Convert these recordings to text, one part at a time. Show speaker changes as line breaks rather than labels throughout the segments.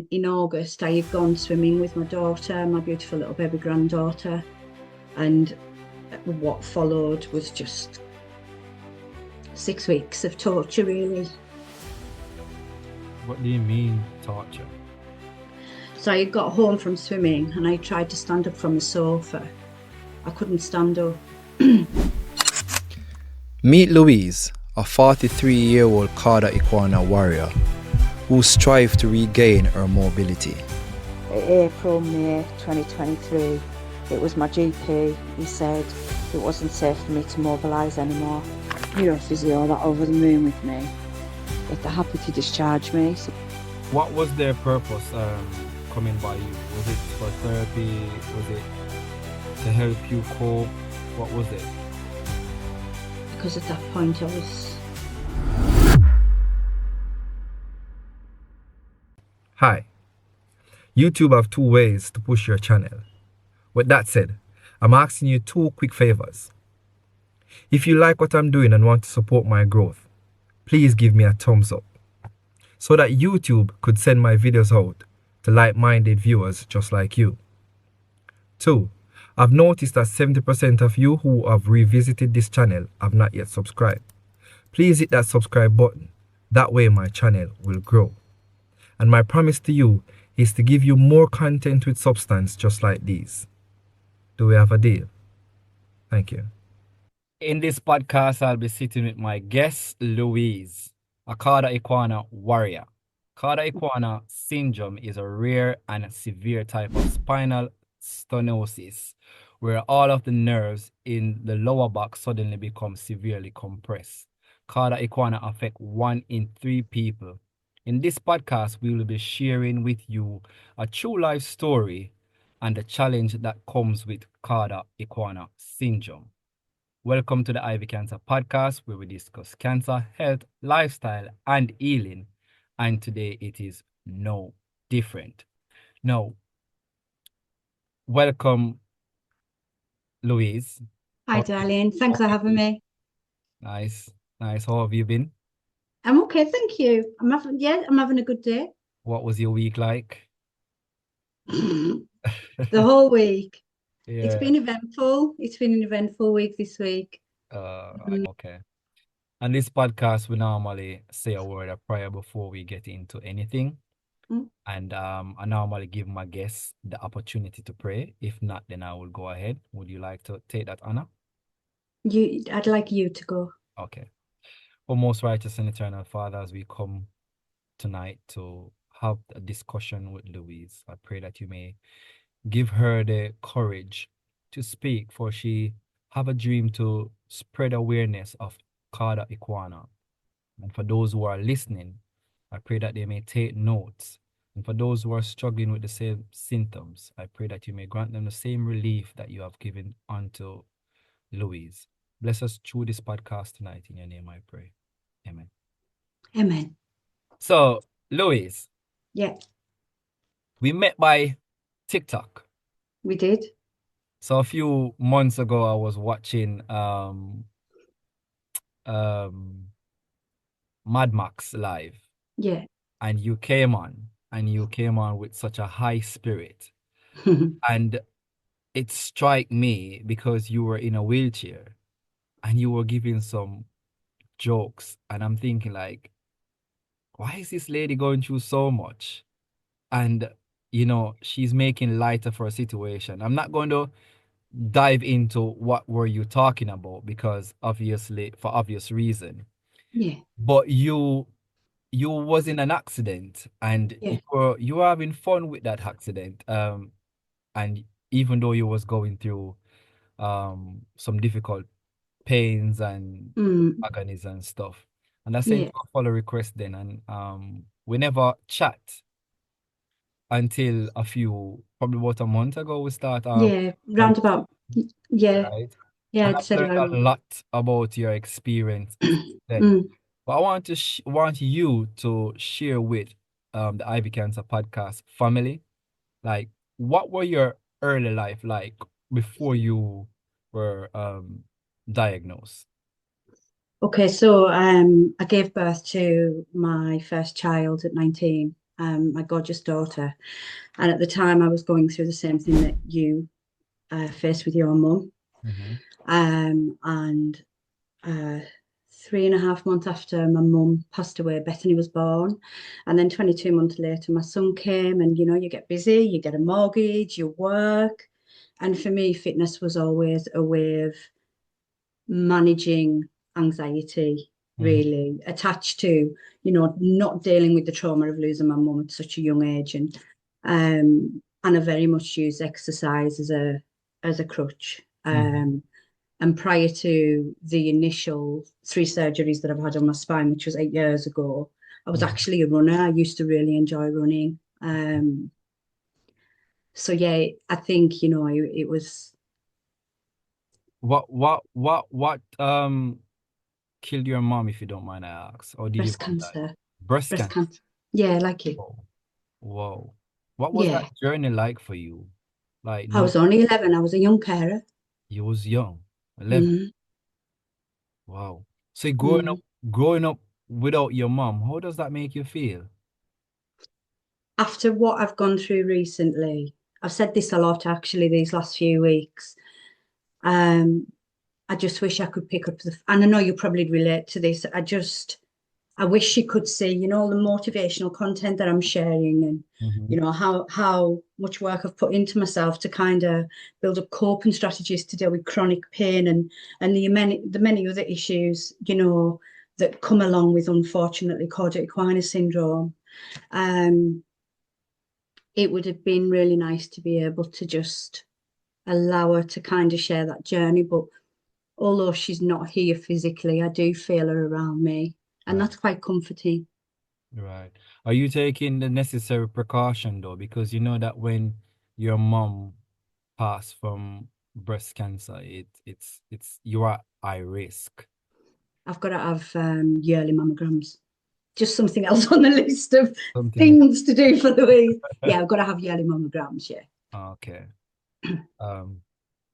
In August, I had gone swimming with my daughter, my beautiful little baby granddaughter, and what followed was just 6 weeks of torture, really.
What do you mean, torture?
So I got home from swimming and I tried to stand up from the sofa. I couldn't stand up.
Meet Louise, a 43-year-old Cauda Equina warrior who strives to regain her mobility.
April, May 2023, it was my GP. He said it wasn't safe for me to mobilise anymore. Physio that over the moon with me. If they're happy to discharge me.
What was their purpose coming by you? Was it for therapy? Was it to help you cope? What was it?
Because at that point I was...
Hi. YouTube have two ways to push your channel. With that said, I'm asking you two quick favors. If you like what I'm doing and want to support my growth, please give me a thumbs up so that YouTube could send my videos out to like-minded viewers just like you. 2. I've noticed that 70% of you who have revisited this channel have not yet subscribed. Please hit that subscribe button. That way my channel will grow. And my promise to you is to give you more content with substance just like these. Do we have a deal? Thank you. In this podcast, I'll be sitting with my guest, Louise, a Cauda Equina warrior. Cauda Equina Syndrome is a rare and severe type of spinal stenosis where all of the nerves in the lower back suddenly become severely compressed. Cauda Equina affect 1 in 3 people. In this podcast, we will be sharing with you a true life story and the challenge that comes with Cauda Equina Syndrome. Welcome to the Ivy Cancer Podcast, where we discuss cancer, health, lifestyle, and healing. And today it is no different. Now, welcome, Louise.
Hi, darling. Thanks for having me.
Nice. How have you been?
I'm okay, thank you. I'm having a good day.
What was your week like?
The whole week.
Yeah.
It's been eventful. It's been an eventful week this week.
Okay. On this podcast, we normally say a word of prayer before we get into anything. And I normally give my guests the opportunity to pray. If not, then I will go ahead. Would you like to take that honor?
I'd like you to go.
Okay. Oh, most righteous and eternal Father, as we come tonight to have a discussion with Louise, I pray that you may give her the courage to speak, for she have a dream to spread awareness of Cauda Equina. And for those who are listening, I pray that they may take notes. And for those who are struggling with the same symptoms, I pray that you may grant them the same relief that you have given unto Louise. Bless us through this podcast tonight. In your name I pray. Amen.
Amen.
So, Louise.
Yeah.
We met by TikTok.
We did.
So a few months ago, I was watching Mad Max live.
Yeah.
And you came on with such a high spirit. And it struck me because you were in a wheelchair and you were giving some jokes. And I'm thinking like, why is this lady going through so much? And, she's making light of her situation. I'm not going to dive into what were you talking about because obviously, for obvious reason.
Yeah.
But you was in an accident and you were having fun with that accident. And even though you was going through some difficult pains and agonies and stuff. And I sent you a follow request then, and we never chat until probably about a month ago we start
roundabout.
Right?
Yeah,
and I've learned a lot about your experience then. But I want you to share with the Ivy Cancer Podcast family, like, what were your early life like before you were diagnosed?
Okay, so I gave birth to my first child at 19, my gorgeous daughter. And at the time, I was going through the same thing that you faced with your mum. And 3.5 months after my mum passed away, Bethany was born. And then 22 months later, my son came, and you get busy, you get a mortgage, you work. And for me, fitness was always a way of managing anxiety, really attached to, not dealing with the trauma of losing my mum at such a young age. And I very much use exercise as a crutch. And prior to the initial 3 surgeries that I've had on my spine, which was 8 years ago, I was actually a runner. I used to really enjoy running. So yeah, I think, it was.
What killed your mom, if you don't mind I ask? Or did you
Breast cancer.
Breast cancer.
Yeah, like you.
Whoa. What was that journey like for you? Like,
I was only 11. I was a young carer.
You was young, 11. Wow. So growing up without your mom, how does that make you feel?
After what I've gone through recently, I've said this a lot actually these last few weeks. I just wish I could pick up and I know you probably relate to this. I wish you could see, the motivational content that I'm sharing, and how much work I've put into myself to kind of build up coping strategies to deal with chronic pain and the many other issues, that come along with, unfortunately, Cauda Equina Syndrome. It would have been really nice to be able to just allow her to kind of share that journey, but although she's not here physically, I do feel her around me, and that's quite comforting.
Right. Are you taking the necessary precaution though? Because you know that when your mom passed from breast cancer, it's you are high risk.
I've got to have yearly mammograms. Just something else on the list of things to do for Louise. Yeah, I've got to have yearly mammograms. Yeah.
Okay.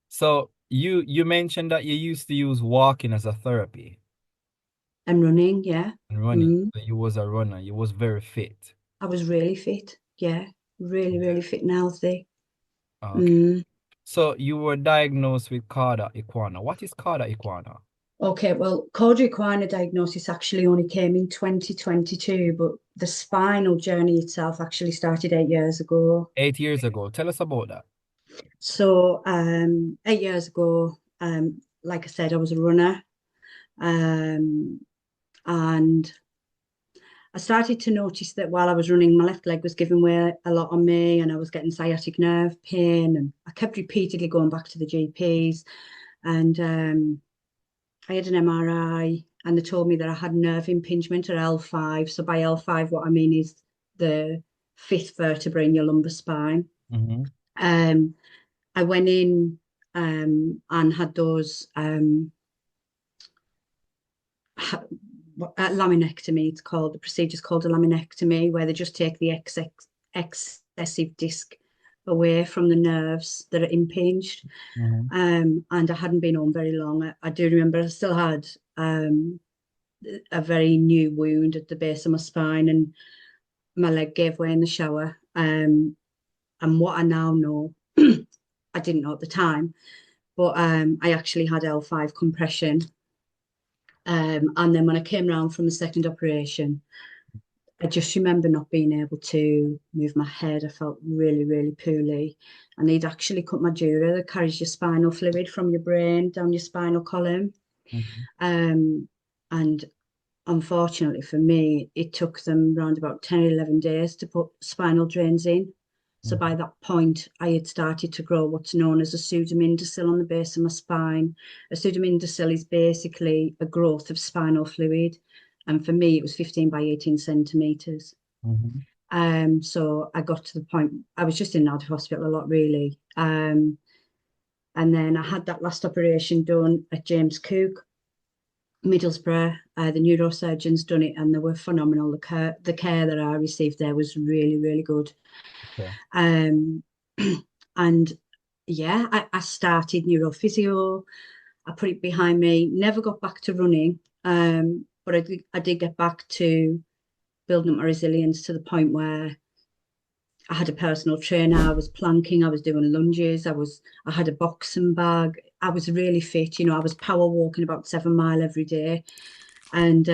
So you mentioned that you used to use walking as a therapy.
And running, yeah.
And running. So you was a runner. You was very fit.
I was really fit. Yeah. Really fit and healthy.
Okay. So you were diagnosed with Cauda Equina. What is Cauda Equina?
Okay, well, Cauda Equina diagnosis actually only came in 2022, but the spinal journey itself actually started 8 years ago.
8 years ago. Tell us about that.
So 8 years ago, like I said, I was a runner. And I started to notice that while I was running, my left leg was giving way a lot on me, and I was getting sciatic nerve pain, and I kept repeatedly going back to the GPs. And I had an MRI, and they told me that I had nerve impingement at L5. So by L5, what I mean is the 5th vertebra in your lumbar spine. I went in and had those laminectomy. It's called, the procedure's called a laminectomy, where they just take the excessive disc away from the nerves that are impinged. And I hadn't been on very long. I do remember I still had a very new wound at the base of my spine, and my leg gave way in the shower. And what I now know, I didn't know at the time, but I actually had L5 compression. And then when I came round from the second operation, I just remember not being able to move my head. I felt really poorly. And they'd actually cut my dura that carries your spinal fluid from your brain down your spinal column. And unfortunately for me, it took them around about 10 or 11 days to put spinal drains in. So by that point, I had started to grow what's known as a pseudomindocil on the base of my spine. A pseudomindocil is basically a growth of spinal fluid. And for me, it was 15 by 18 centimetres. So I got to the point, I was just in and out of hospital a lot, really. And then I had that last operation done at James Cook, Middlesbrough. The neurosurgeons done it, and they were phenomenal. The care that I received there was really good. And yeah, I started neurophysio. I put it behind me, never got back to running, but I did get back to building up my resilience to the point where I had a personal trainer, I was planking, I was doing lunges, I had a boxing bag. I was really fit, I was power walking about 7 mile every day. And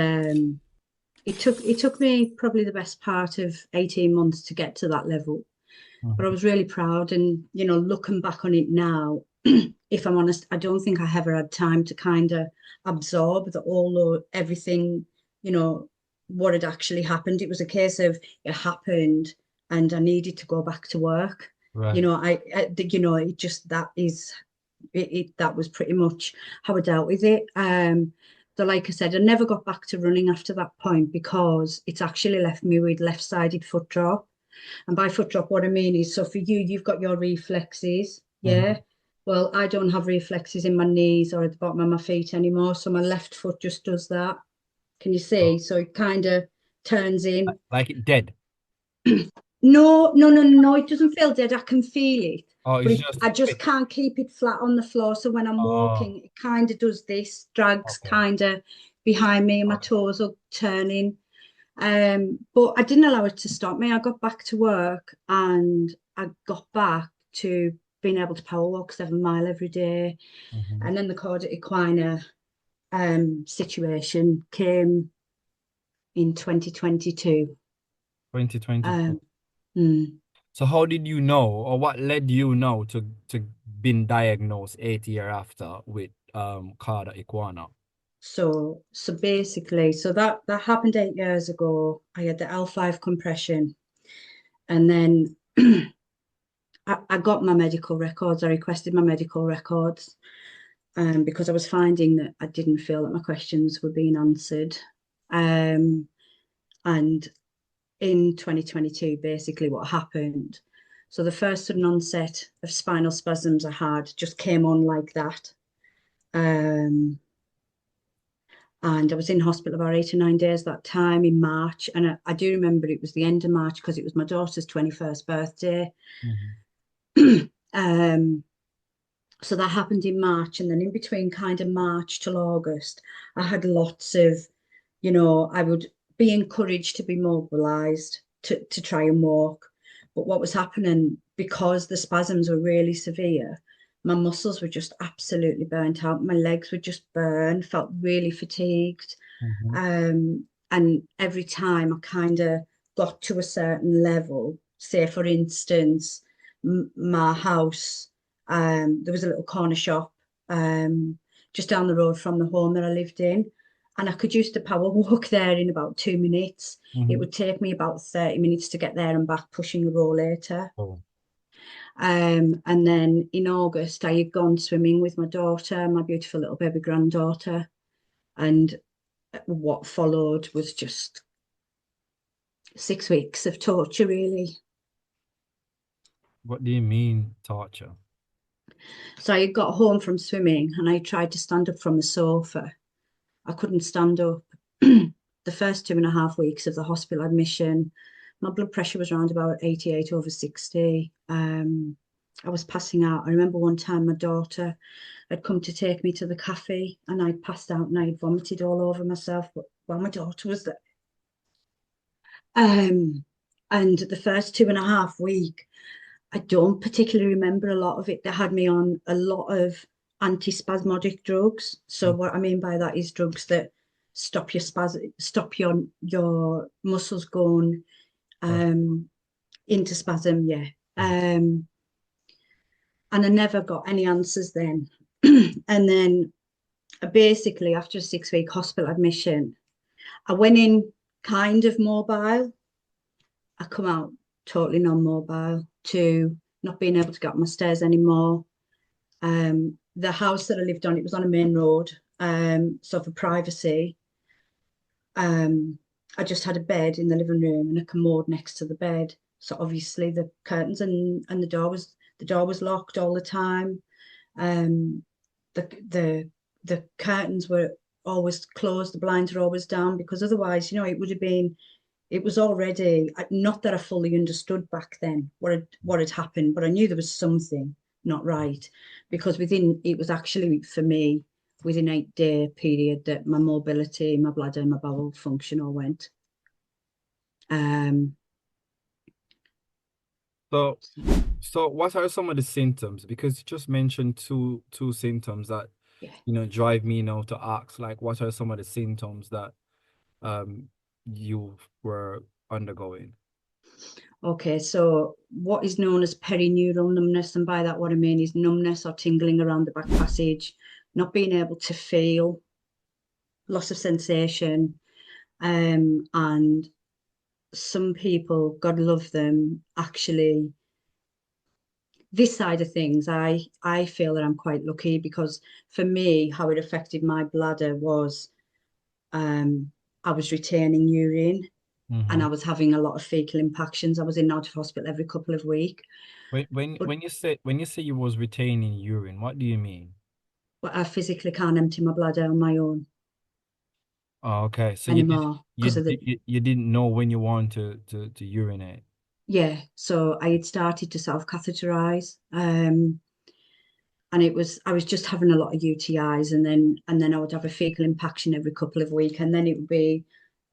it took me probably the best part of 18 months to get to that level. But I was really proud, and looking back on it now, if I'm honest, I don't think I ever had time to kind of absorb everything, what had actually happened. It was a case of it happened and I needed to go back to work.
Right.
It just, that was pretty much how I dealt with it. So like I said, I never got back to running after that point because it's actually left me with left-sided foot drop. And by foot drop, what I mean is, so for you, you've got your reflexes, yeah? Well, I don't have reflexes in my knees or at the bottom of my feet anymore, so my left foot just does that. Can you see? So it kind of turns in.
Like it dead.
No, it doesn't feel dead. I can feel it.
Oh,
But
it's just
I just can't keep it flat on the floor. So when I'm walking, it kind of does this, drags
okay.
kind of behind me and my toes are turning. But I didn't allow it to stop me. I got back to work and I got back to being able to power walk 7 mile every day. And then the Cauda Equina situation came in 2022.
2022.
Hmm.
So how did you know, or what led you know to being diagnosed 8 years after with Cauda Equina?
So basically, that happened 8 years ago. I had the L5 compression, and then I got my medical records. I requested my medical records because I was finding that I didn't feel that my questions were being answered. And in 2022, basically what happened. So the first sudden onset of spinal spasms I had just came on like that. And I was in hospital about 8 or 9 days that time in March. And I do remember it was the end of March because it was my daughter's 21st birthday. So that happened in March. And then in between kind of March till August, I had lots of, I would be encouraged to be mobilized to try and walk. But what was happening, because the spasms were really severe, my muscles were just absolutely burnt out. My legs would just burn, felt really fatigued. And every time I kind of got to a certain level, say for instance, my house, there was a little corner shop just down the road from the home that I lived in. And I could use the power walk there in about 2 minutes. It would take me about 30 minutes to get there and back, pushing a rollator. And then in August, I had gone swimming with my daughter, my beautiful little baby granddaughter. And what followed was just 6 weeks of torture, really.
What do you mean, torture?
So I got home from swimming and I tried to stand up from the sofa. I couldn't stand up. The first 2.5 weeks of the hospital admission, my blood pressure was around about 88/60. I was passing out. I remember one time my daughter had come to take me to the cafe and I passed out and I vomited all over myself while my daughter was there. And the first 2.5 weeks, I don't particularly remember a lot of it. They had me on a lot of antispasmodic drugs. So what I mean by that is drugs that stop your muscles going into spasm. Yeah. And I never got any answers then. And then basically after a 6-week hospital admission, I went in kind of mobile. I come out totally non-mobile to not being able to get up my stairs anymore. The house that I lived on, it was on a main road. So for privacy, I just had a bed in the living room and a commode next to the bed. So obviously the curtains and the door was locked all the time. The curtains were always closed, the blinds were always down, because otherwise, it was already, not that I fully understood back then what had happened, but I knew there was something not right, because it was actually for me within 8-day period that my mobility, my bladder and my bowel function all went.
So, so what are some of the symptoms? Because you just mentioned two symptoms that,
Yeah.
drive me now to ask, like, what are some of the symptoms that um you were undergoing?
Okay, so what is known as perineural numbness, and by that what I mean is numbness or tingling around the back passage, not being able to feel, loss of sensation, and some people, God love them, actually this side of things, I feel that I'm quite lucky because for me, how it affected my bladder was I was retaining urine and
Mm-hmm.
I was having a lot of fecal impactions. I was in and out of hospital every couple of weeks. But
When you say you was retaining urine, what do you mean?
I physically can't empty my bladder on my own
Oh, okay. So
anymore because of the
you didn't know when you want to urinate.
yeah. So I had started to self-catheterize. And I was just having a lot of UTIs, and then I would have a fecal impaction every couple of weeks, and then it would be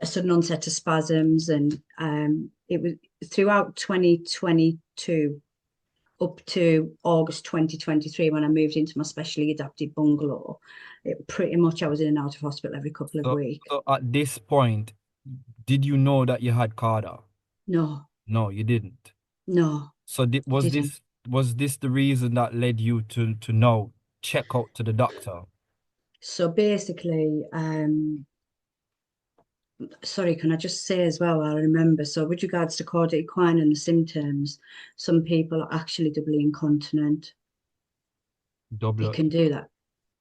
a sudden onset of spasms, and it was throughout 2022 up to August 2023 when I moved into my specially adapted bungalow. It pretty much I was in and out of hospital every couple of
So
weeks.
so at this point, did you know that you had Cauda?
No,
No, you didn't.
no,
So
I didn't.
was this the reason that led you to now check out to the doctor?
So basically, sorry, can I just say as well, I remember, so with regards to Cauda equina and the symptoms, some people are actually doubly incontinent. It
Double.
can do that.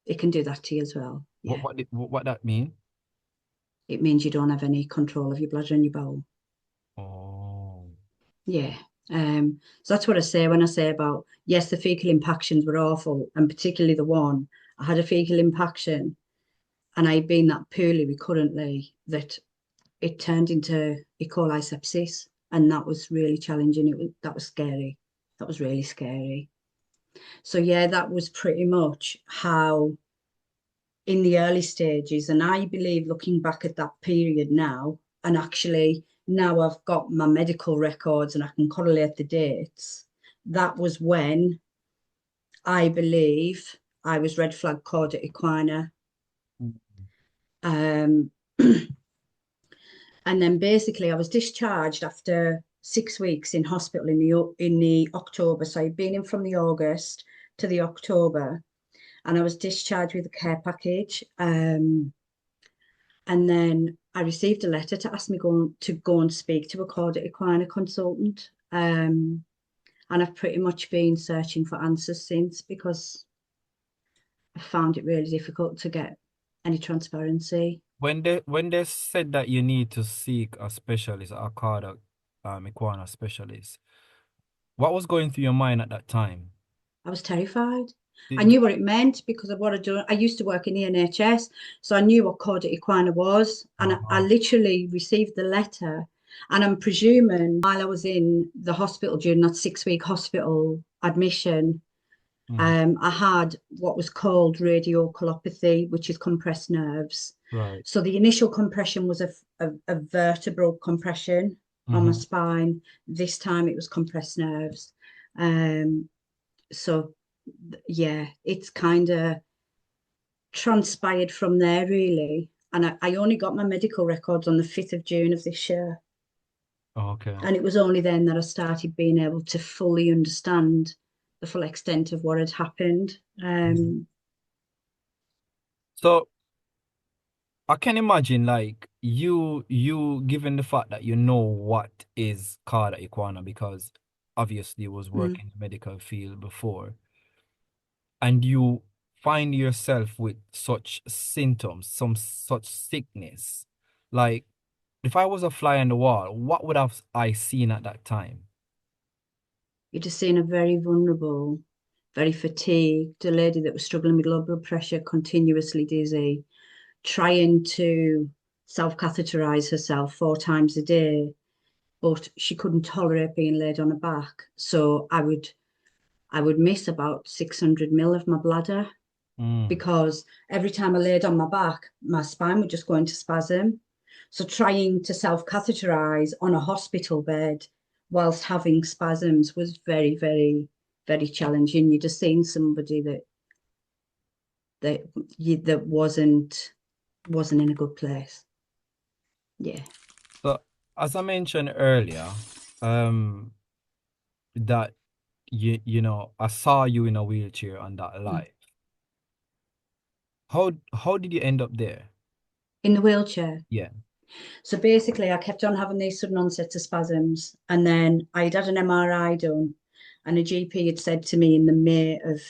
It can do that to you as well. Yeah.
What that mean?
It means you don't have any control of your bladder and your bowel.
Oh.
Yeah. So that's what I say when I say about, yes, the fecal impactions were awful, and particularly the one, I had a fecal impaction and I'd been that poorly recurrently that it turned into E. coli sepsis. And that was really challenging. That was scary. That was really scary. So yeah, that was pretty much how in the early stages. And I believe looking back at that period now, and actually now I've got my medical records and I can correlate the dates, that was when I believe I was red flag Cauda equina. Um, and then basically I was discharged after 6 weeks in hospital in the October. So I'd been in from the August to the October, and I was discharged with a care package. And then I received a letter to ask me to go and speak to a Cauda equina consultant. And I've pretty much been searching for answers since because I found it really difficult to get any transparency.
When they said that you need to seek a specialist, a cardiac equine specialist, what was going through your mind at that time?
I was terrified. I
Did,
knew what it meant because of what I do. I used to work in the NHS, so I knew what Cauda equina was. And I
uh-huh.
literally received the letter. And I'm presuming while I was in the hospital during that 6 week hospital admission,
Mhm.
I had what was called radiculopathy, which is compressed nerves.
Right.
So the initial compression was a vertebral compression on my
Hmm.
spine. This time it was compressed nerves. Um, so yeah, it's kind of transpired from there really. And I only got my medical records on the 5th of June of this year.
Okay.
And it was only then that I started being able to fully understand the full extent of what had happened.
Mhm. So I can imagine like you given the fact that you know what is Cauda equina because obviously you was
Mm.
working in the medical field before, and you find yourself with such symptoms, some such sickness. Like if I was a fly on the wall, what would have I seen at that time?
You're just seeing a very vulnerable, very fatigued, a lady that was struggling with low blood pressure, continuously dizzy, trying to self-catheterize herself 4 times a day, but she couldn't tolerate being laid on her back. So I would miss about 600 mil of my bladder
Mm.
because every time I laid on my back, my spine would just go into spasm. So trying to self-catheterize on a hospital bed whilst having spasms was very, very, very challenging. You'd have seen somebody that wasn't in a good place. Yeah.
So as I mentioned earlier, that you know, I saw you in a wheelchair on that live. How did you end up there?
In the wheelchair.
Yeah.
So basically, I kept on having these sudden onsets of spasms, and then I'd had an MRI done, and a GP had said to me in the May of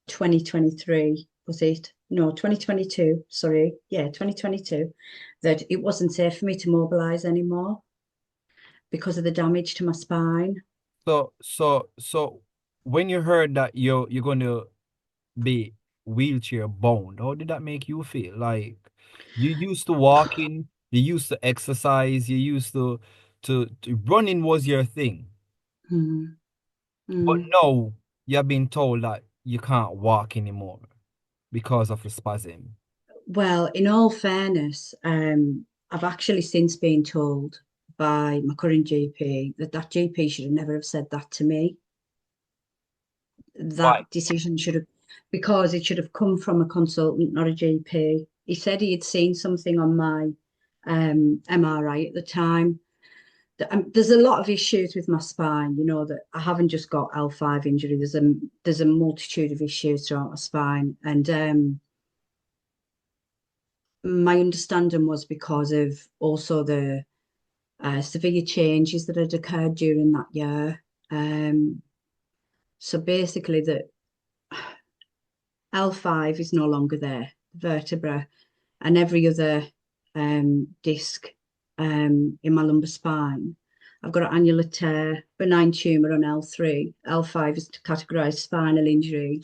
2023, was it? No, 2022, sorry. Yeah, 2022, that it wasn't safe for me to mobilize anymore because of the damage to my spine.
So when you heard that you're going to be wheelchair bound, how did that make you feel? Like you used to walking, you used to exercise, you used to running was your thing.
Mm,
But
mm.
now you're being told that you can't walk anymore because of the spasm.
Well, in all fairness, I've actually since been told by my current GP that GP should have never have said that to me.
Why?
That decision should have, because it should have come from a consultant, not a GP. He said he had seen something on my MRI at the time. There's a lot of issues with my spine, you know, that I haven't just got L5 injury. There's a multitude of issues throughout my spine, and my understanding was because of also the severe changes that had occurred during that year. So basically, the L5 is no longer there, vertebra, and every other disc in my lumbar spine. I've got an annular tear, benign tumour on L3. L5 is categorised spinal injury,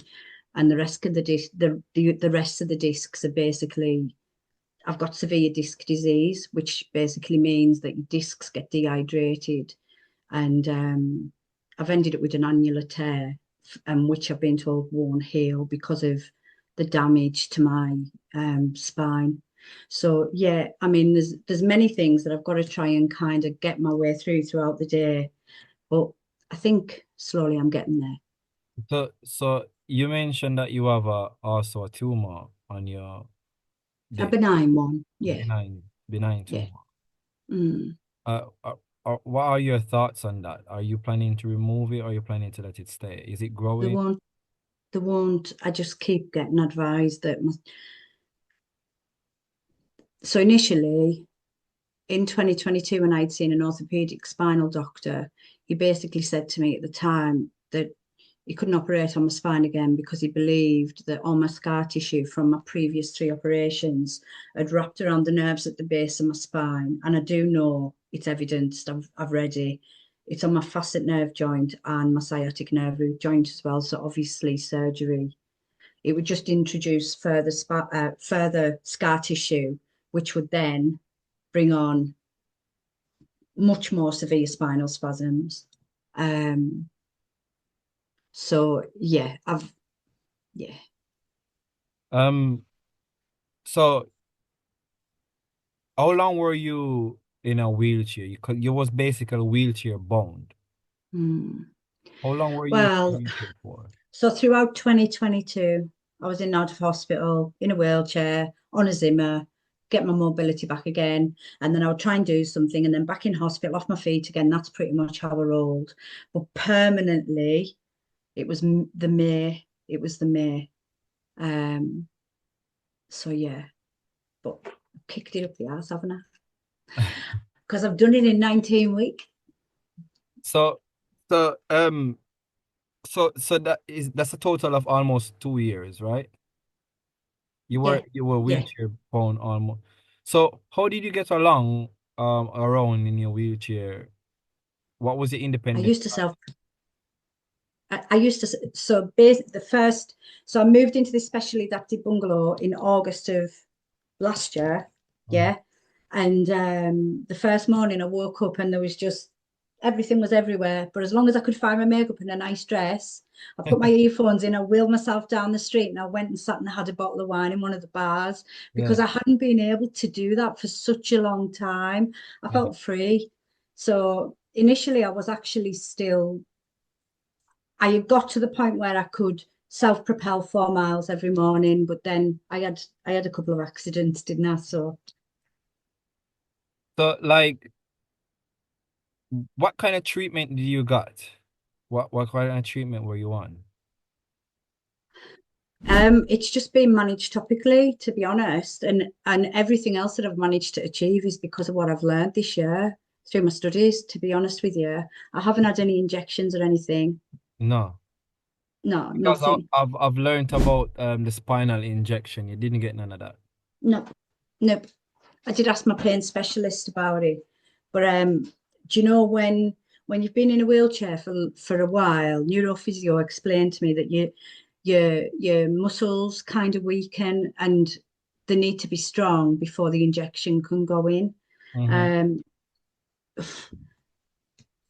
and the rest of the disc, the rest of the discs are basically, I've got severe disc disease, which basically means that your discs get dehydrated, and I've ended up with an annular tear, which I've been told won't heal because of the damage to my spine. So yeah, I mean, there's many things that I've got to try and kind of get my way throughout the day, but I think slowly I'm getting there.
So you mentioned that you have also a tumor on your
A
the
benign one, yeah,
benign
yeah.
tumor.
Mm.
Uh, uh, what are your thoughts on that? Are you planning to remove it or are you planning to let it stay? Is it
They
growing?
won't, they won't. I just keep getting advised that so initially in 2022, when I'd seen an orthopedic spinal doctor, he basically said to me at the time that he couldn't operate on my spine again because he believed that all my scar tissue from my previous 3 operations had wrapped around the nerves at the base of my spine. And I do know it's evidenced, I've read it. It's on my facet nerve joint and my sciatic nerve root joint as well. So obviously surgery. It would just introduce further scar tissue, which would then bring on much more severe spinal spasms. So yeah, yeah.
Um, so how long were you in a wheelchair? You was basically wheelchair bound.
Hmm.
How long were you in a
Well,
wheelchair for?
so throughout 2022, I was in and out of hospital in a wheelchair on a Zimmer, get my mobility back again, and then I would try and do something, and then back in hospital off my feet again. That's pretty much how I rolled. But permanently, it was the May. It was the May. Um, so yeah, but I've kicked it up the ass, haven't I? Because I've done it in 19 weeks.
So so so that's a total of almost 2 years, right?
Yeah,
You were
yeah.
wheelchair bound almost. So how did you get along around in your wheelchair? What was the
I
independent?
used to self. I used to so basic the first. So I moved into this specially adapted bungalow in August of last year.
Mhm.
Yeah, and the first morning I woke up and there was just everything was everywhere. But as long as I could find my makeup and a nice dress, I put my earphones in. I wheeled myself down the street and I went and sat and had a bottle of wine in one of the bars because
Yeah,
I hadn't been able to do that for such a long time. I
yeah.
felt free. So initially I was actually still, I had got to the point where I could self-propel 4 miles every morning, but then I had a couple of accidents, didn't I? So
like, what kind of treatment did you got? What kind of treatment were you on?
it's just been managed topically, to be honest, and everything else that I've managed to achieve is because of what I've learned this year through my studies, to be honest with you. I haven't had any injections or anything.
No,
No,
because
nothing.
I've learned about the spinal injection. You didn't get none of that.
No, nope. I did ask my pain specialist about it, but do you know when you've been in a wheelchair for a while, neurophysio explained to me that your muscles kind of weaken and they need to be strong before the injection can go in.
Mm-hmm.
Um,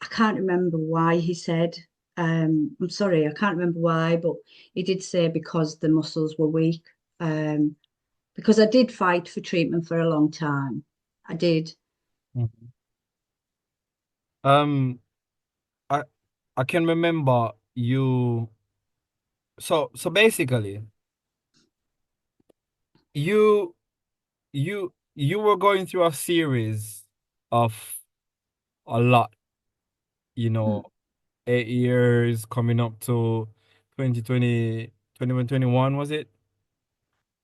I can't remember why he said. I'm sorry, I can't remember why, but he did say because the muscles were weak. Because I did fight for treatment for a long time. I did.
Mm-hmm. Um, I I can remember you. So basically, you you were going through a series of a lot, you
Mm.
know, 8 years coming up to 2020, 2021, was it?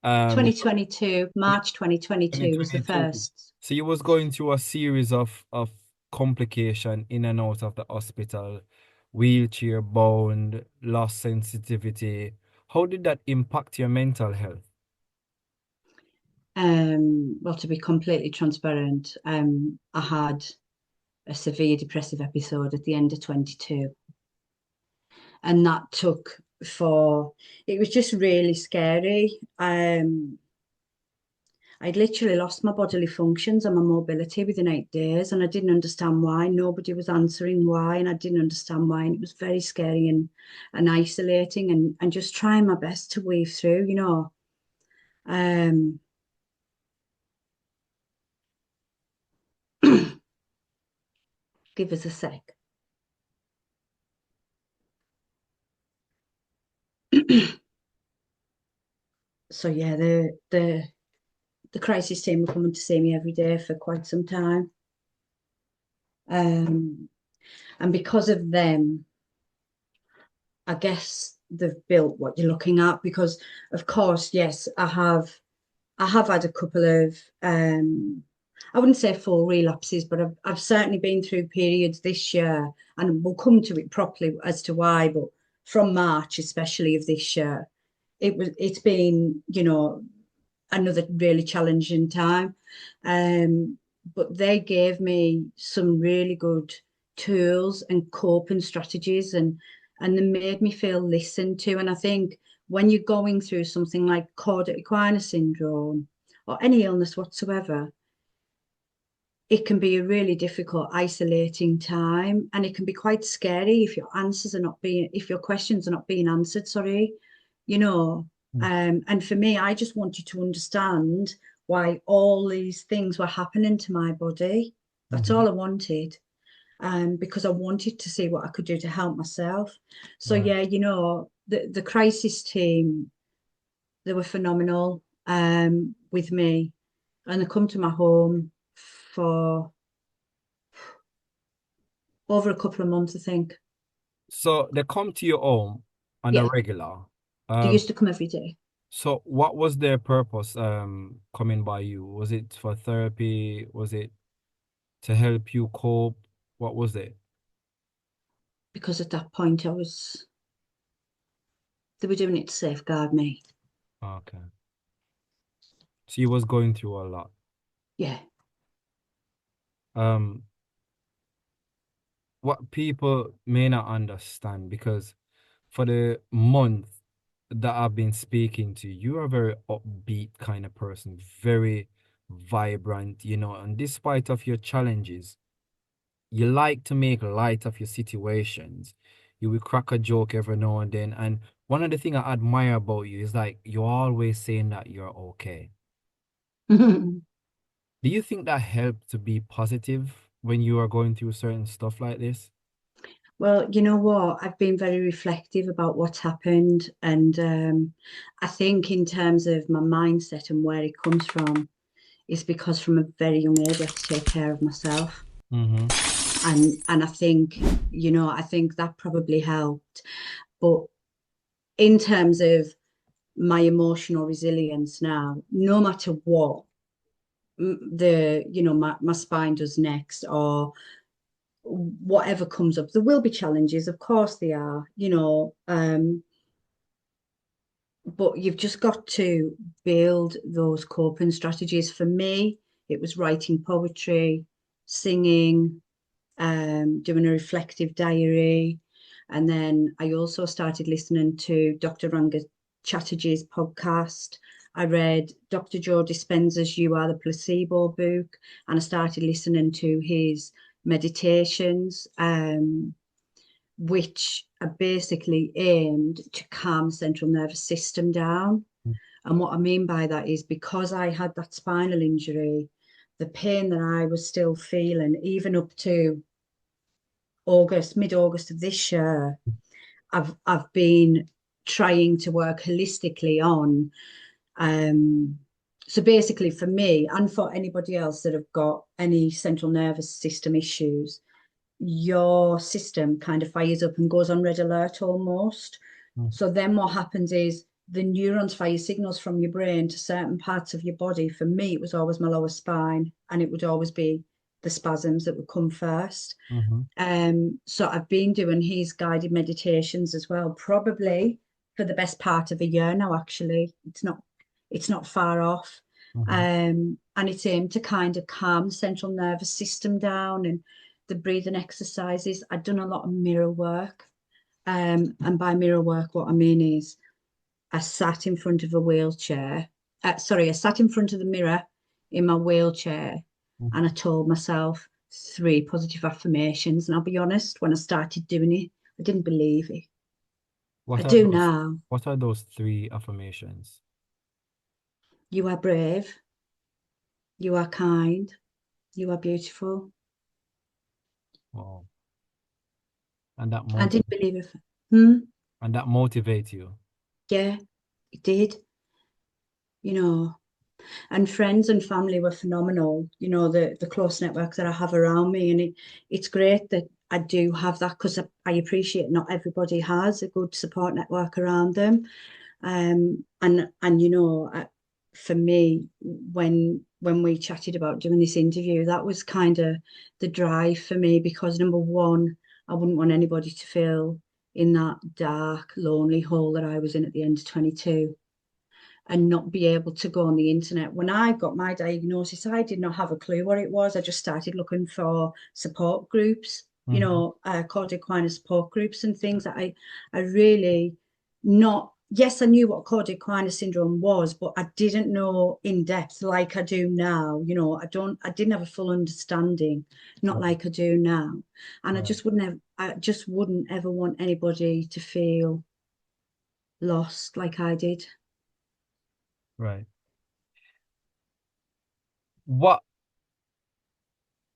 You
2022, March 2022 was the
2022.
first.
So you was going through a series of complication in and out of the hospital, wheelchair bound, lost sensitivity. How did that impact your mental health?
Well, to be completely transparent, I had a severe depressive episode at the end of 22, and that took for it was just really scary. I'd literally lost my bodily functions and my mobility within 8 days, and I didn't understand why. Nobody was answering why, and I didn't understand why. And it was very scary and isolating, and just trying my best to weave through, you know. Um, give us a sec. So yeah, the crisis team were coming to see me every day for quite some time. And because of them, I guess they've built what you're looking at because of course, yes, I have had a couple of I wouldn't say full relapses, but I've certainly been through periods this year, and we'll come to it properly as to why, but from March especially of this year, it's been, you know, another really challenging time. But they gave me some really good tools and coping strategies, and they made me feel listened to. And I think when you're going through something like Cauda Equina Syndrome or any illness whatsoever, it can be a really difficult, isolating time, and it can be quite scary if if your questions are not being answered, sorry, you know.
Mm.
And for me, I just wanted to understand why all these things were happening to my body. That's
Mhm.
all I wanted. Because I wanted to see what I could do to help myself. So
Right.
yeah, you know, the crisis team, they were phenomenal with me, and they come to my home for over a couple of months, I think.
So they come to your home on a
Yeah,
regular.
they
Um,
used to come every day
so what was their purpose coming by you? Was it for therapy? Was it to help you cope? What was it?
because at that point they were doing it to safeguard me.
Okay. So you was going through a lot.
Yeah.
Um, what people may not understand, because for the month that I've been speaking to, you're a very upbeat kind of person, very vibrant, and despite of your challenges, you like to make light of your situations. You will crack a joke every now and then. And one of the things I admire about you is like you're always saying that you're okay. Do you think that helped to be positive? when you are going through certain stuff like this?
Well, you know what? I've been very reflective about what's happened, and I think in terms of my mindset and where it comes from, is because from a very young age I had to take care of myself,
Mm-hmm.
and I think, I think that probably helped. But in terms of my emotional resilience now, no matter what my spine does next, or whatever comes up, there will be challenges, of course they are, but you've just got to build those coping strategies. For me, it was writing poetry, singing, doing a reflective diary. And then I also started listening to Dr. Ranga Chatterjee's podcast. I read Dr. Joe Dispenza's You Are the Placebo book, and I started listening to his meditations, which are basically aimed to calm the central nervous system down. And what I mean by that is, because I had that spinal injury, the pain that I was still feeling, even up to mid-August of this year, I've been trying to work holistically on. So basically, for me and for anybody else that have got any central nervous system issues, your system kind of fires up and goes on red alert almost. So then what happens is the neurons fire signals from your brain to certain parts of your body. For me, it was always my lower spine, and it would always be the spasms that would come first. So I've been doing his guided meditations as well, probably for the best part of a year now, actually. It's not far off. And it's aimed to kind of calm the central nervous system down, and the breathing exercises. I've done a lot of mirror work. And by mirror work, what I mean is I sat in front of a wheelchair. I sat in front of the mirror in my wheelchair, and I told myself 3 positive affirmations. And I'll be honest, when I started doing it, I didn't believe it. I do now.
What are those 3 affirmations?
You are brave. You are kind. You are beautiful.
Wow. And that
I didn't believe it.
And that motivates you.
Yeah, it did. And friends and family were phenomenal. The close network that I have around me, and it's great that I do have that, because I appreciate not everybody has a good support network around them. And for me, when we chatted about doing this interview, that was kind of the drive for me, because number one, I wouldn't want anybody to feel in that dark, lonely hole that I was in at the end of 22, and not be able to go on the internet. When I got my diagnosis, I did not have a clue what it was. I just started looking for support groups, Cauda Equina support groups and things. That I really not. Yes, I knew what Cauda Equina Syndrome was, but I didn't know in depth like I do now. I didn't have a full understanding, not like I do now. And I just wouldn't ever want anybody to feel lost like I did.
Right.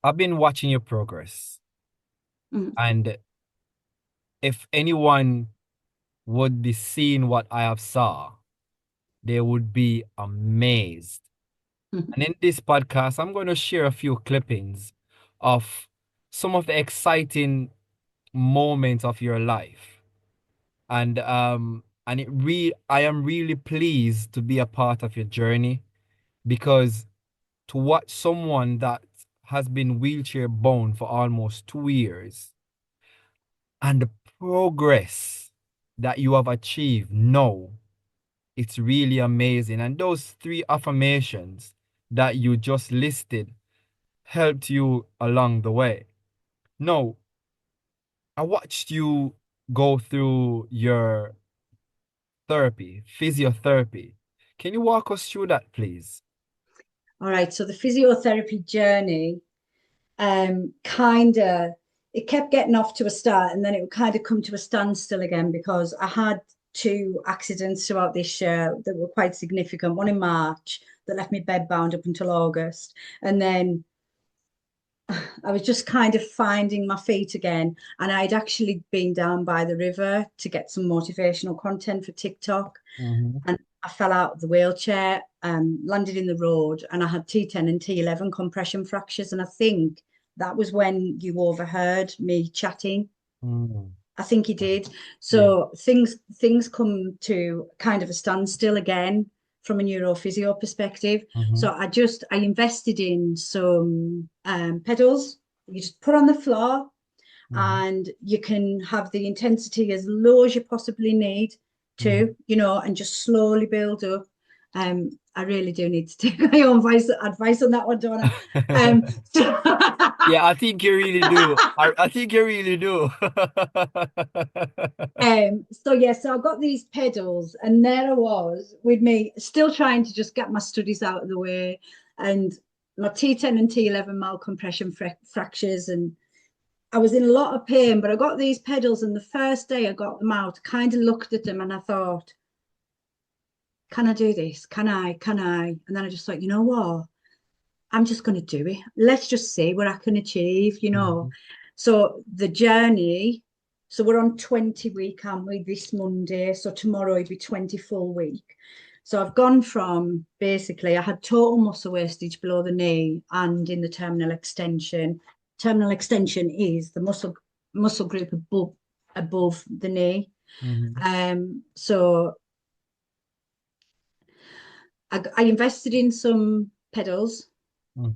I've been watching your progress, and if anyone would be seeing what I have saw, they would be amazed. And in this podcast, I'm going to share a few clippings of some of the exciting moments of your life. And I am really pleased to be a part of your journey, because to watch someone that has been wheelchair bound for almost 2 years, and the progress that you have achieved now, it's really amazing. And those 3 affirmations that you just listed helped you along the way. Now, I watched you go through your physiotherapy. Can you walk us through that, please?
All right. So the physiotherapy journey, it kept getting off to a start, and then it would kind of come to a standstill again, because I had 2 accidents throughout this year that were quite significant. One in March that left me bedbound up until August, and then I was just kind of finding my feet again. And I'd actually been down by the river to get some motivational content for TikTok.
Mm-hmm.
And I fell out of the wheelchair, landed in the road, and I had T10 and T11 compression fractures. And I think that was when you overheard me chatting.
Mm.
I think he did.
Yeah.
So things come to kind of a standstill again from a neurophysio perspective.
Mm-hmm.
So I invested in some pedals. You just put on the floor,
Mm-hmm.
and you can have the intensity as low as you possibly need to, and just slowly build up. I really do need to take my own advice on that one, don't I? So
Yeah, I think you really do. I think you really do.
so I got these pedals, and there I was with me still trying to just get my studies out of the way, and my T10 and T11 malcompression fractures, and I was in a lot of pain, but I got these pedals, and the first day I got them out, kind of looked at them and I thought, can I do this? Can I? And then I just thought, you know what? I'm just going to do it. Let's just see what I can achieve.
Mhm.
So the journey, so we're on 20 week, aren't we, this Monday? So tomorrow it'll be 20 full week. So I've gone from basically, I had total muscle wastage below the knee and in the terminal extension. Terminal extension is the muscle group above the knee. So I invested in some pedals,
Mhm.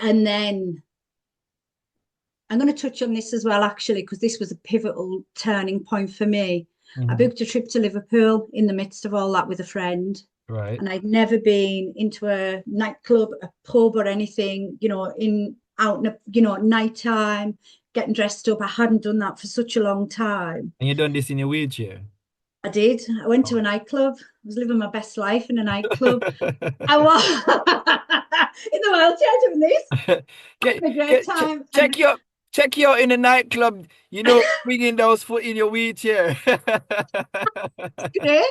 and then I'm going to touch on this as well, actually, because this was a pivotal turning point for me. I
Mhm.
booked a trip to Liverpool in the midst of all that with a friend,
Right.
and I'd never been into a nightclub, a pub, or anything, out, at nighttime, getting dressed up. I hadn't done that for such a long time.
And you done this in your wheelchair?
I did. I went to
Oh.
a nightclub. I was living my best life in a nightclub. I was in the wheelchair doing this,
Get,
having a great
get,
time. And
check you out in the nightclub, swinging those foot in your wheelchair.
great.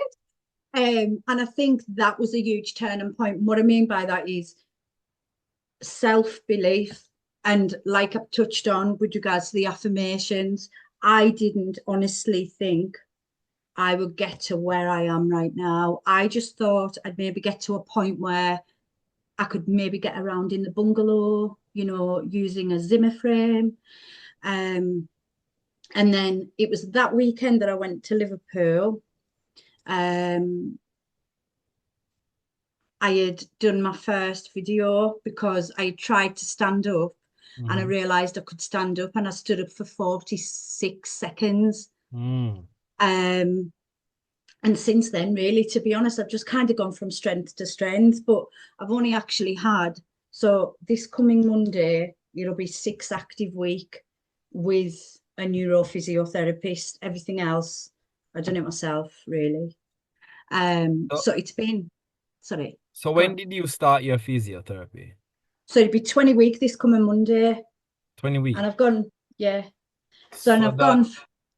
And I think that was a huge turning point. What I mean by that is self-belief. And like I've touched on with regards to the affirmations, I didn't honestly think I would get to where I am right now. I just thought I'd maybe get to a point where I could maybe get around in the bungalow, using a Zimmer frame. And then it was that weekend that I went to Liverpool. I had done my first video because I tried to stand up, and I
Mhm.
realized I could stand up, and I stood up for 46 seconds.
Mm.
And since then, really, to be honest, I've just kind of gone from strength to strength, but I've only actually had, so this coming Monday, it'll be 6 active week with a neurophysiotherapist. Everything else, I've done it myself, really.
So,
So it's been, sorry,
so
go
when
on.
did you start your physiotherapy?
So it'd be 20 week this coming Monday.
20
And
weeks.
I've gone, yeah. So, and
So
I've gone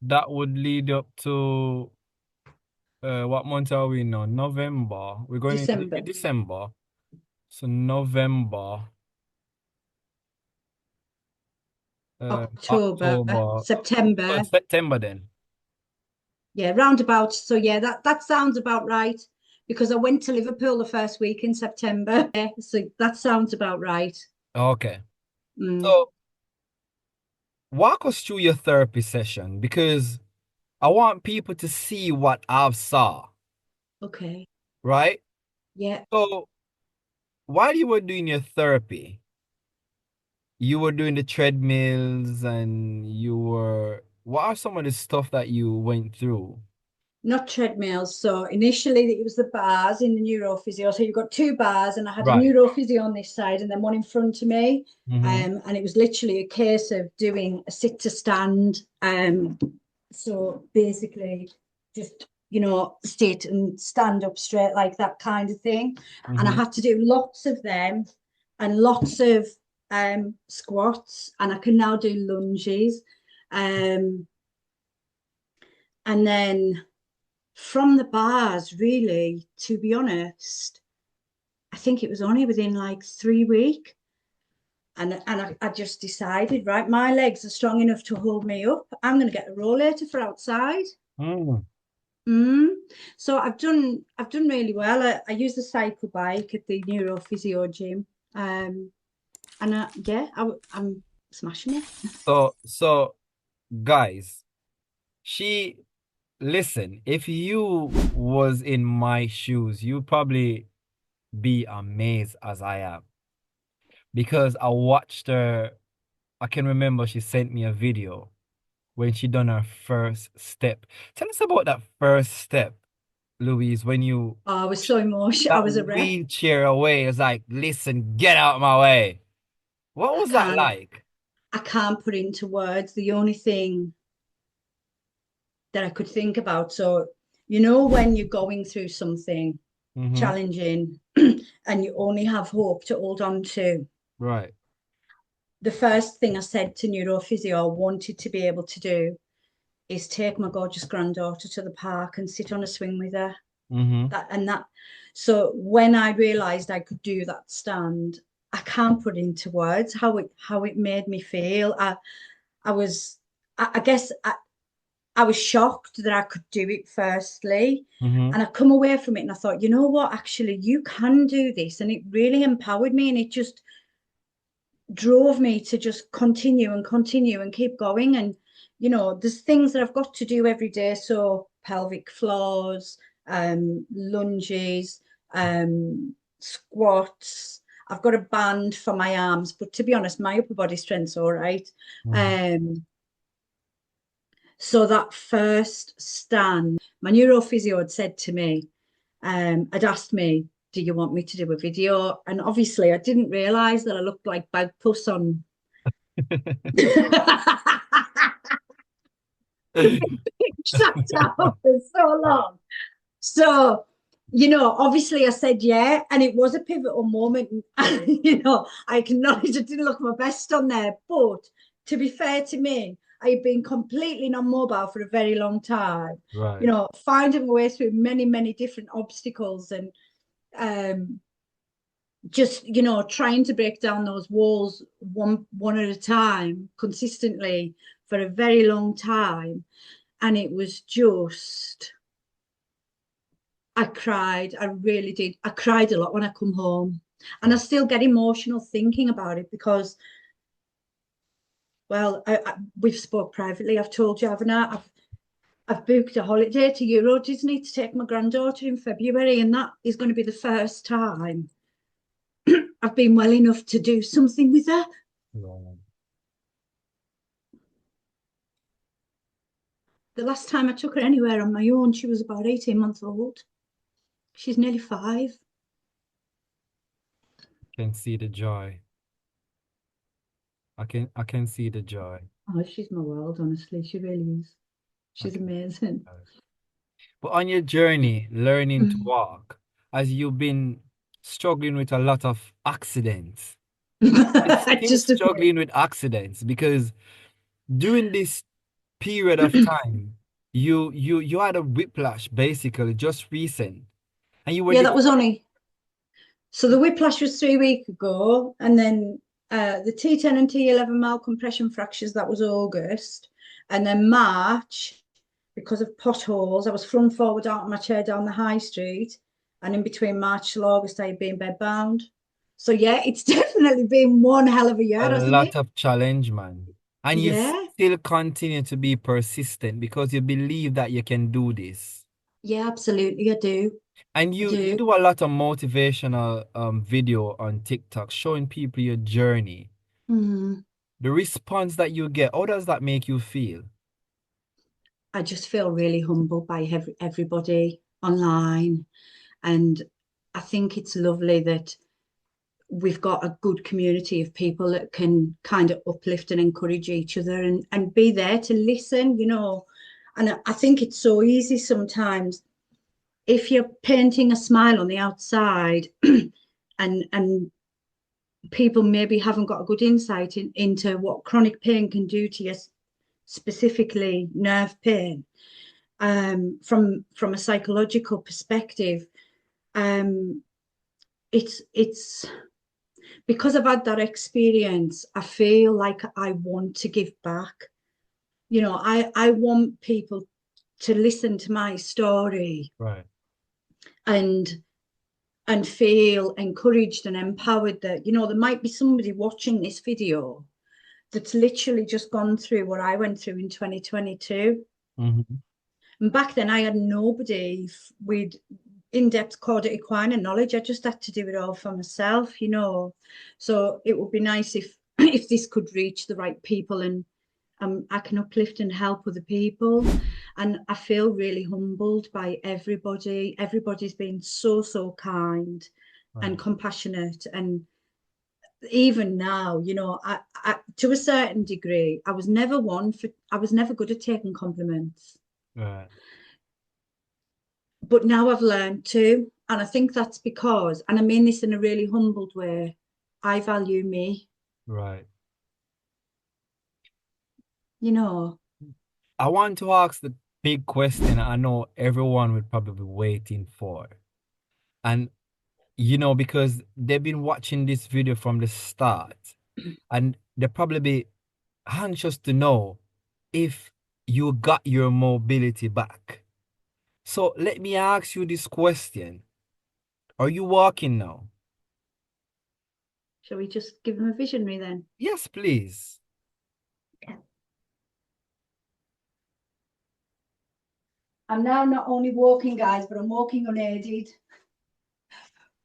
that would lead up to what month are we now? November. We're going into
December,
December. So November,
October,
October,
September.
September then.
Yeah, roundabout. So yeah, that sounds about right, because I went to Liverpool the first week in September. Yeah, so that sounds about right.
Okay.
Mm,
So walk us through your therapy session because I want people to see what I've saw,
okay.
right?
Yeah.
So while you were doing your therapy, you were doing the treadmills and what are some of the stuff that you went through?
Not treadmills. So initially it was the bars in the neurophysio. So you've got 2 bars, and I had a
Right.
neurophysio on this side and then one in front of me.
Mm-hmm.
And it was literally a case of doing a sit to stand. So basically just, sit and stand up straight, like that kind of thing. And I
Mm-hmm.
had to do lots of them and lots of squats, and I can now do lunges. And then from the bars, really, to be honest, I think it was only within like 3 weeks, I just decided, right, my legs are strong enough to hold me up. I'm going to get a rollator for outside. So I've done really well. I use the cycle bike at the neurophysio gym, and I'm smashing it.
So guys, listen, if you was in my shoes, you'd probably be amazed as I am. Because I watched her, I can remember she sent me a video when she done her first step. Tell us about that first step, Louise, when you
Oh, I was so emotional. I
that
was a wreck.
wheelchair away. It's like, listen, get out of my way. What was that like?
I can't put into words. The only thing that I could think about. So, when you're going through something challenging and you only have hope to hold on to.
Right.
The first thing I said to neurophysio I wanted to be able to do is take my gorgeous granddaughter to the park and sit on a swing with her. So when I realized I could do that stand, I can't put into words how it made me feel. I guess I was shocked that I could do it firstly. And I come away from it and I thought, you know what, actually you can do this. And it really empowered me, and it just drove me to just continue and keep going. And there's things that I've got to do every day, so pelvic floors, lunges, squats. I've got a band for my arms, but to be honest, my upper body strength's all right. So that first stand, my neurophysio had said to me, had asked me, do you want me to do a video? And obviously I didn't realize that I looked like Bagpuss on shut up for so long. So, obviously I said yeah, and it was a pivotal moment. I acknowledge I didn't look my best on there, but to be fair to me, I had been completely non-mobile for a very long time.
Right.
Finding my way through many, many different obstacles, and just trying to break down those walls one at a time consistently for a very long time. And it was just, I cried. I really did. I cried a lot when I come home, and I still get emotional thinking about it because, well, we've spoke privately. I've told you, haven't I? I've booked a holiday to Euro Disney to take my granddaughter in February, and that is going to be the first time I've been well enough to do something with her. The last time I took her anywhere on my own, she was about 18 months old. She's nearly 5.
Can see the joy. I can see the joy.
Oh, she's my world, honestly. She really is. She's amazing.
But on your journey, learning to walk, as you've been struggling with a lot of accidents, still struggling with accidents, because during this period of time, you had a whiplash basically just recent, and you were
that was only. So the whiplash was 3 weeks ago, and then the T10 and T11 malcompression fractures, that was August, and then March, because of potholes, I was flung forward out of my chair down the high street, and in between March till August I had been bedbound. So yeah, it's definitely been one hell of a year, hasn't it?
A lot of challenge, man. And you still continue to be persistent because you believe that you can do this.
Yeah, absolutely, I do.
And you do a lot of motivational video on TikTok showing people your journey. The response that you get, how does that make you feel?
I just feel really humbled by everybody online. And I think it's lovely that we've got a good community of people that can kind of uplift and encourage each other and be there to listen, And I think it's so easy sometimes, if you're painting a smile on the outside and people maybe haven't got a good insight into what chronic pain can do to you, specifically nerve pain, from a psychological perspective, it's because I've had that experience, I feel like I want to give back. You know, I want people to listen to my story
Right.
and feel encouraged and empowered that, you know, there might be somebody watching this video that's literally just gone through what I went through in 2022.
Mm-hmm.
And back then I had nobody with in-depth Cauda Equina knowledge. I just had to do it all for myself, you know. So it would be nice if if this could reach the right people, and I can uplift and help other people. And I feel really humbled by everybody. Everybody's been so, so kind and compassionate. And even now, you know, I to a certain degree, I was never good at taking compliments.
Right.
But now I've learned to. And I think that's because, and I mean this in a really humbled way, I value me,
Right.
you know.
I want to ask the big question I know everyone would probably be waiting for. And, you know, because they've been watching this video from the start, and they'll probably be anxious to know if you got your mobility back. So let me ask you this question. Are you walking now?
Shall we just give them a visionary then?
Yes, please.
I'm now not only walking, guys, but I'm walking unaided.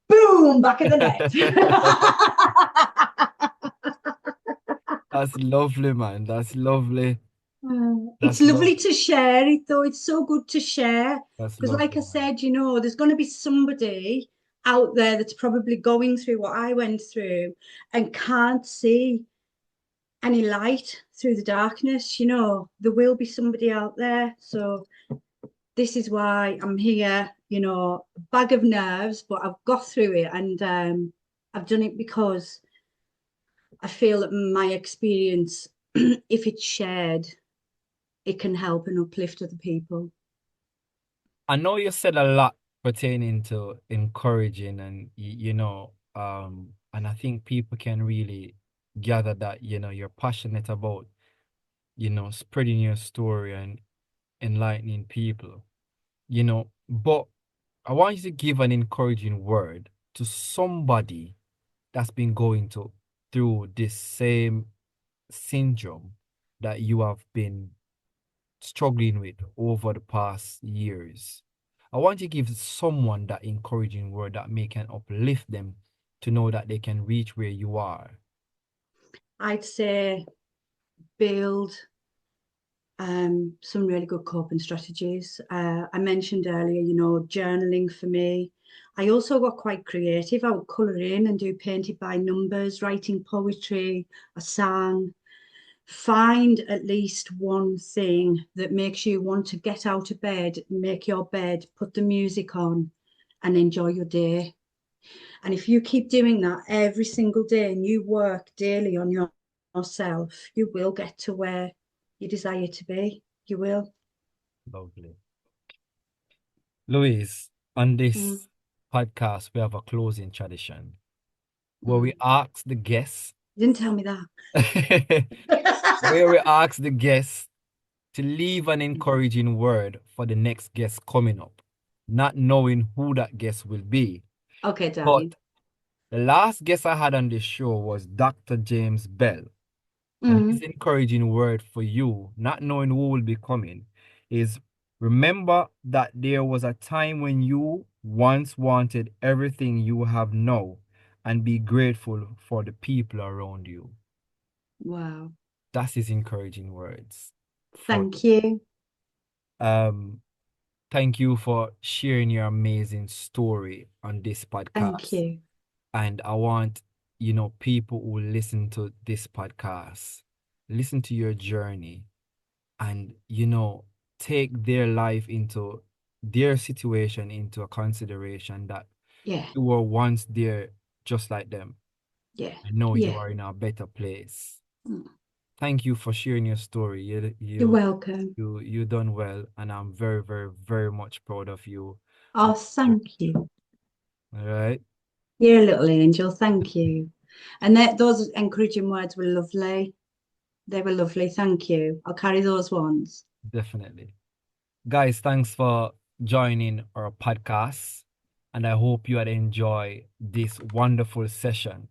Boom, back of the net.
That's lovely, man. That's lovely.
It's
That's
lovely
lovely.
to share it, though. It's so good to share.
That's
Because, like
lovely,
I
man.
said, you know, there's going to be somebody out there that's probably going through what I went through and can't see any light through the darkness. You know, there will be somebody out there. So, this is why I'm here, you know, a bag of nerves, but I've got through it, and I've done it because I feel that my experience, if it's shared, it can help and uplift other people.
I know you said a lot pertaining to encouraging and and I think people can really gather that, you're passionate about, spreading your story and enlightening people, but I want you to give an encouraging word to somebody that's been going through this same syndrome that you have been struggling with over the past years. I want to give someone that encouraging word that may can uplift them to know that they can reach where you are.
I'd say build some really good coping strategies. I mentioned earlier, you know, journaling for me. I also got quite creative. I would colour in and do painted by numbers, writing poetry, a song. Find at least one thing that makes you want to get out of bed, make your bed, put the music on, and enjoy your day. And if you keep doing that every single day and you work daily on yourself, you will get to where you desire to be. You will.
Lovely. Louise, on
Mm.
this podcast, we have a closing tradition where we
Mm.
ask the guests,
You didn't tell me that.
where we ask the guests to leave an encouraging word for the next guest coming up, not knowing who that guest will be.
Okay,
But
darling.
the last guest I had on this show was Dr. James Bell. And his
Mm.
encouraging word for you, not knowing who will be coming, is remember that there was a time when you once wanted everything you have now, and be grateful for the people around you.
Wow.
That's his encouraging words for
Thank you.
um thank you for sharing your amazing story on this
Thank
podcast.
you.
And I want, people who listen to this podcast, listen to your journey and, take their life into their situation into a consideration that
Yeah.
you were once there just like them.
Yeah.
I know you
Yeah.
are in a better place.
Mm.
Thank you for sharing your story.
You're welcome.
You done well, and I'm very, very, very much proud of you.
Oh, thank you.
All right.
You're a little angel. Thank you. And those encouraging words were lovely. They were lovely. Thank you. I'll carry those ones.
Definitely. Guys, thanks for joining our podcast. And I hope you had enjoyed this wonderful session.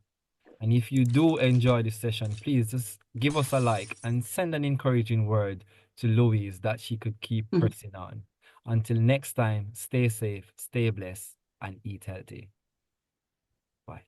And if you do enjoy this session, please just give us a like and send an encouraging word to Louise that she could keep pressing on. Until next time, stay safe, stay blessed, and eat healthy. Bye.